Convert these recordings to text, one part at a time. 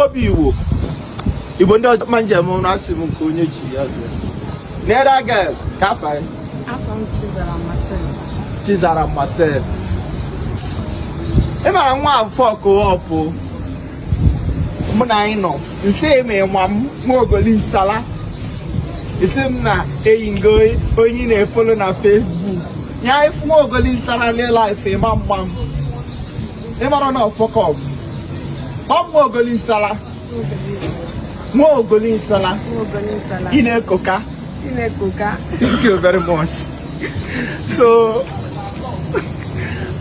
Obi Ibo ndo manje mo na asimu ko onye chi ya zo. Neda girl, ka fine. Afam Chizara Marcel. E ma nwa afọ ko opo. Mo na ino. Nse me nwam mo ogoli sala. Isim na eyingo onyi na follow na Facebook. Ya ifu mo ogoli sala le life e mam. E ma no fuck up. Mo ogoli sala. Mo ogoli sala. Ine koka. Thank you very much. So,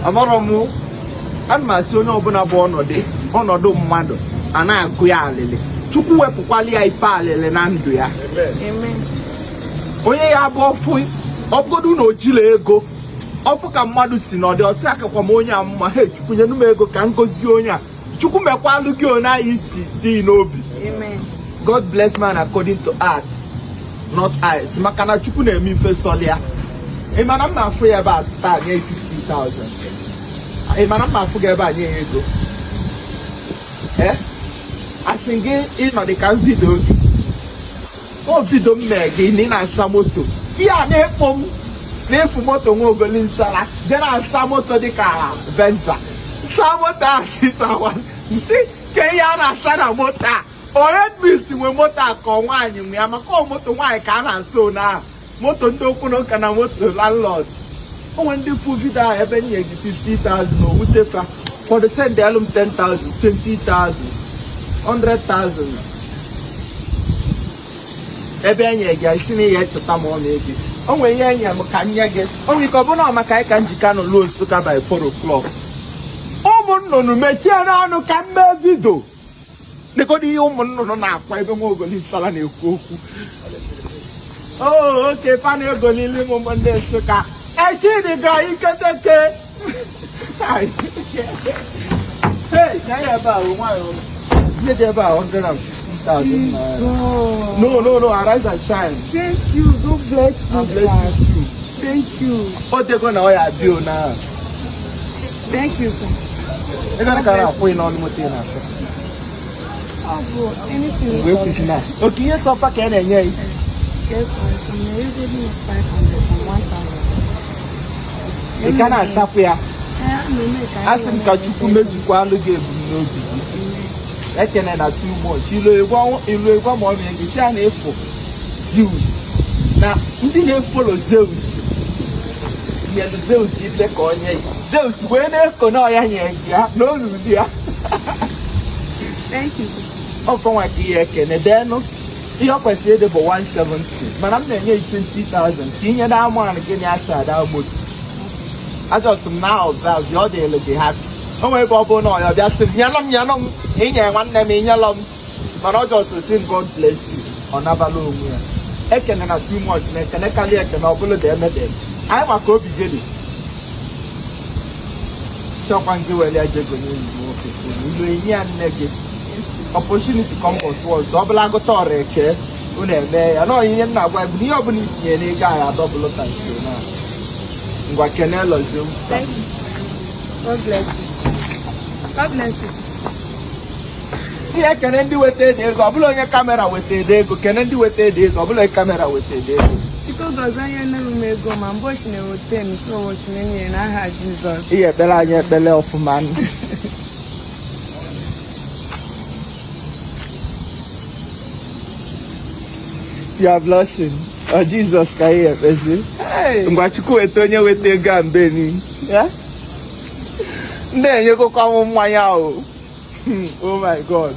Amoromu, and my son open up ọnọdụ mmadụ a na-agụ ya alele. Chukwu wepụkwali ya ife alele na ndụ ya. Amen. Onye ya bụ ọfụgodu na ojile ego. Ọfụ ka mmadụ si n'ọdị ọsị akakwa m onye amụma he Chukwu nyenu m ego ka ngozi onye a. Chukwu mekwalụ gị onye anyị isi dị n'obi. Amen. God bless man according to art. Not I. It's makana chuku na emi fe solia. E mana ma fu ya ba ta nye 50,000. E mana ma fu ga ba nye ego. Asinge in na the kan video. O video me ni na sa moto. Ya na epom. Na efu moto nwo ogoli nsala. Je na sa moto di ka Venza. Sa moto asisa was. See ke ya na sa na moto. Already we moto akọ nwaanyị nwe ya maka moto nwaanyị ka na so na moto ndị okwu no kana moto landlord o nwe ndị fu video ebe nye gị 50,000 o wutefa for the send alum 10,000 20,000 100,000 ebe nye gị isi na ihe cheta ma ọ na-ege o nwe ihe nye m ka nye gị o nwe ka ọ bụ na maka ka njika no loan suka by 4 o'clock ụmụnnụnụ mechie n'ọnụ ka mme video Nekodi ụmụnnụnụ na-akwa ebe nwa ogoli nsala na-ekwu okwu. Oh, okay, fa na-egoli ili ụmụ ndị Nsụka. Echi dị ga iketeke. Hey, na ya ebe a nwayọ. Ihe dị ebe a 150,000 naira. No, arise and shine. Thank you. God bless you. God bless you. Thank you. O dego na oya bio na. Thank you, sir. Ị ga-akara akwụ n'ọnụ moto na asa. Anything. We're pushing now. Okay, yes, offer can I? Yes, I'm usually 500 and 1,000. You cannot stop here. As in Kachuku Mexico, look at no big. I can add 2 more. You know, one more, you say an effort. Zeus. Now, you didn't follow Zeus. Yeah, the Zeus, if they call you. Zeus, when they call you, no, dear. Thank you, sir. Oh, from what you can, and then you are persuaded for 170. But I'm going 20,000. King and I'm one again outside our boat. I got some now, your day look happy. Oh, my Bobo, no, you're just Yanum, in your one name in your love. But I just assume God bless you on Avalon. I can have too much, and I can open the embedded. I'm a copy jelly. Shop and do a legend when you negative. Opportunity come towards double agotore che uneme ano yin na gwa bu ni obuni tie ni ga ya double tansi na ngwa kenelo zoom. Thank you. God bless you. God bless you. Ihe kene ndị wete de ego ọbụla onye kamera wete de ego kene ndị wete de ego ọbụla kamera wete de ego Chiko gozanya na rumego ma mbochi na hotel so watch na na ha Jesus. Ihe bele anya bele ofuma. You are blushing. Oh, Jesus, can you help us? Hey. Mwachuku wetonye wete gambeni. Yeah? Then you go come on my house. Oh my God.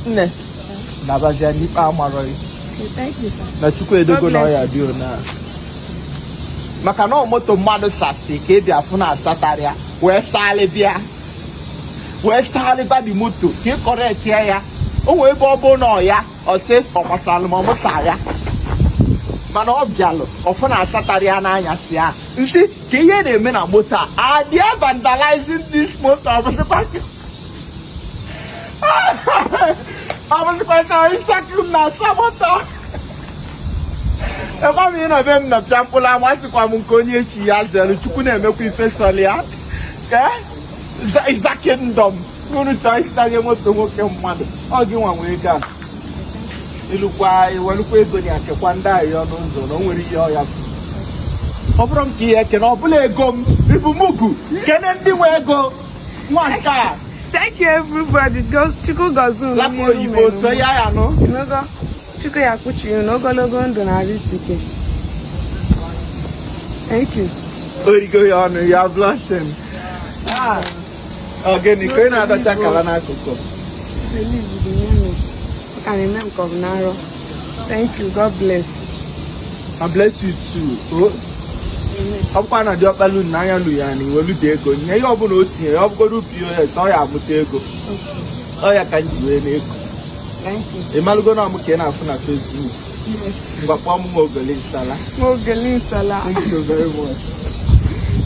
Ne. Nabaja nipa amaroi. Thank you, sir. Na chuku edego na ya bio na. Maka no moto mmadụ sasi ka ebi afuna asataria. We sale bia. We sale ba di moto. Ki correct ya. O we bobo no ya. O se o masalo mo saya. Mana obialo, ofuna asataria na anya sia. Nsi ke ye na eme na moto a. They are vandalizing this motor. I was quite sorry, second now, Samoto. If I'm in a vem, the Jampola, I was a Kwamunkonia, she has a Chukuna, make me face on ya. Is that kingdom? unu chọọ ịsanye moto nwoke mmadụ ọ gị nwa nwee ego a ilukwa iwelukwa ego na akekwa ndị ahụ ọnụ ụzọ na o nwere ihe ọ ya ọ bụrụ m ka ihe ekene ọ bụla ego m ibu mugu kene ndị nwe ego nwa nke a. Thank you everybody. Chukwu gozie unu. Lapụ oyibo so ya ya nụ. Chukwu ya kpuchi unu ogologo ndụ na arụ isi ike. Thank you. Origo ya ọnụ ya blushing. Ogeni ka ị na-adọcha kala n'akụkụ. Thank you. God bless. I bless you too. Ọ bụkwa na dị ọkpalụ n'anya lụ ya na iwelu dị ego nye ihe ọbụla o tinye ya ọ bụgodo POS ọ ya amụta ego ọ ya ka m ji wee n'ego ị malụgo na ọmụ ka ị na-afụ na Facebook mgbakpọ ọmụmụ ogoli nsala. Thank you very much.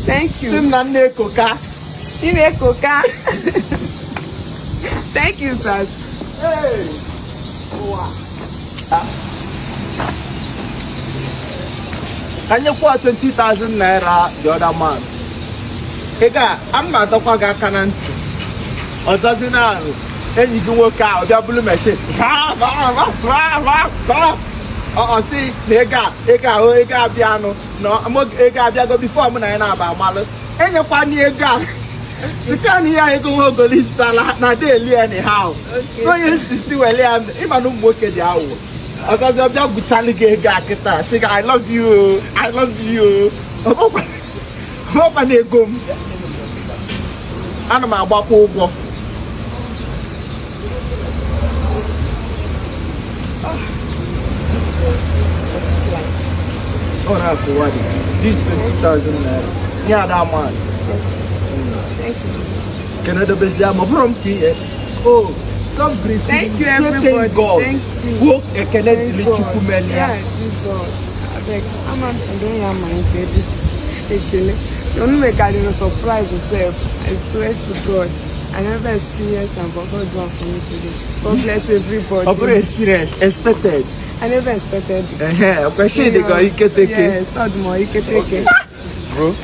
Thank you. Sị m na nne ekoka. Ị na-ekoka. Thank you, sir. Hey. Wow. Can you quote 20,000 naira the other man? Ega, I'm not talking about cananti. Or something else. Then you go work out, the blue machine. Oh, see, Ega, piano. No, I'm going to go before I'm going to about Malo. And you find the Ega. You can't hear you go to this salad, not daily anyhow. No, you see, well, I'm not working the hour. Because I'm just brutally gay guy. Say, I love you. I love you. Hope I need go. I'm a bako. Oh, that's what this 20,000 naira. Yeah, that man. Thank you. Can I do this? I'm a broken. Oh. Thank you, everybody. God. Thank you. Work a connect with you, yeah, Jesus. I beg. I'm not doing your mind. This. Don't make a surprise yourself. I swear to God. I never experienced and but God done for me today. God bless everybody. Over experience, expected. I never expected. Appreciate the guy. You can take it. Yes, more. You can take it. Bro.